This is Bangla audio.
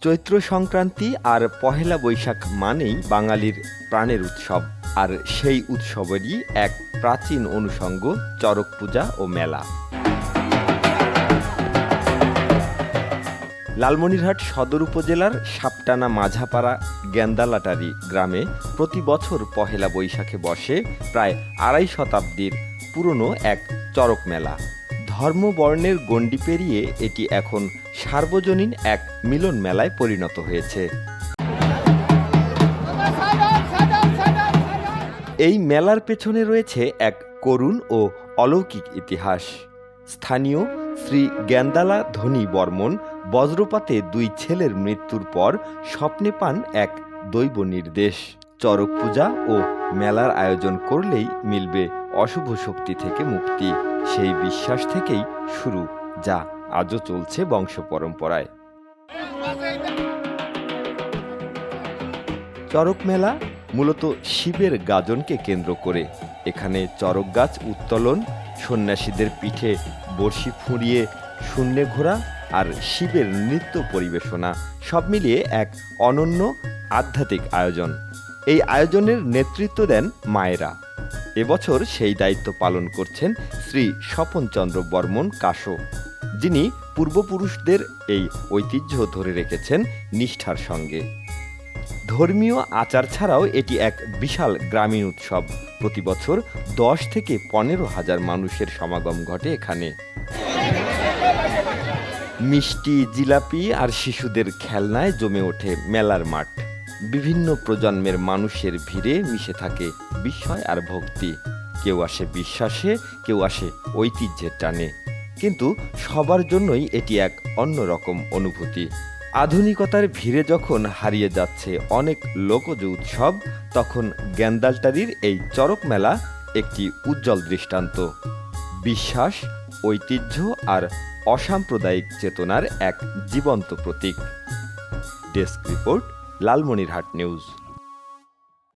চৈত্র সংক্রান্তি আর পহেলা বৈশাখ মানেই বাঙালির প্রাণের উৎসব। আর সেই উৎসবেরই এক প্রাচীন অনুষঙ্গ চড়ক পূজা ও মেলা। লালমনিরহাট সদর উপজেলার সাপটানা মাঝাপাড়া গেন্দালাটারি গ্রামে প্রতি বছর পহেলা বৈশাখে বসে প্রায় ২৫ শতাব্দীর পুরনো এক চড়ক মেলা। ধর্ম বর্ণের গণ্ডি পেরিয়ে এটি এখন সার্বজনীন এক মিলন মেলায় পরিণত হয়েছে। এই মেলার পেছনে রয়েছে এক করুণ ও অলৌকিক ইতিহাস। স্থানীয় শ্রী জ্ঞানদালা ধনী বর্মন বজ্রপাতে ২ ছেলের মৃত্যুর পর স্বপ্নে পান এক দৈব নির্দেশ। চড়ক পূজা ও মেলার আয়োজন করলেই মিলবে অশুভ শক্তি থেকে মুক্তি। সেই বিশ্বাস থেকেই শুরু, যা আজও চলছে বংশ পরম্পরায়। চড়ক মেলা মূলত শিবের গাজনকে কেন্দ্র করে। এখানে চড়ক গাছ উত্তোলন, সন্ন্যাসীদের পিঠে বড়শি ফুঁড়িয়ে শূন্যে ঘোরা আর শিবের নৃত্য পরিবেশনা সব মিলিয়ে এক অনন্য আধ্যাত্মিক আয়োজন। এই আয়োজনের নেতৃত্ব দেন মায়েরা। এবছর সেই দায়িত্ব পালন করছেন শ্রী স্বপনচন্দ্র বর্মন কাশো, যিনি পূর্বপুরুষদের এই ঐতিহ্য ধরে রেখেছেন নিষ্ঠার সঙ্গে। ধর্মীয় আচার ছাড়াও এটি এক বিশাল গ্রামীণ উৎসব। প্রতি বছর ১০ থেকে ১৫ হাজার মানুষের সমাগম ঘটে এখানে। মিষ্টি, জিলাপি আর শিশুদের খেলনায় জমে ওঠে মেলার মাঠ। বিভিন্ন প্রজন্মের মানুষের ভিড়ে মিশে থাকে বিস্ময় আর ভক্তি। কেউ আসে বিশ্বাসে, কেউ আসে ঐতিহ্যের টানে, কিন্তু সবার জন্যই এটি এক অন্যরকম অনুভূতি। আধুনিকতার ভিড়ে যখন হারিয়ে যাচ্ছে অনেক লোকজ উৎসব, তখন জ্ঞানদালটারির এই চড়ক মেলা একটি উজ্জ্বল দৃষ্টান্ত। বিশ্বাস, ঐতিহ্য আর অসাম্প্রদায়িক চেতনার এক জীবন্ত প্রতীক। Desk report, Lalmonirhat news.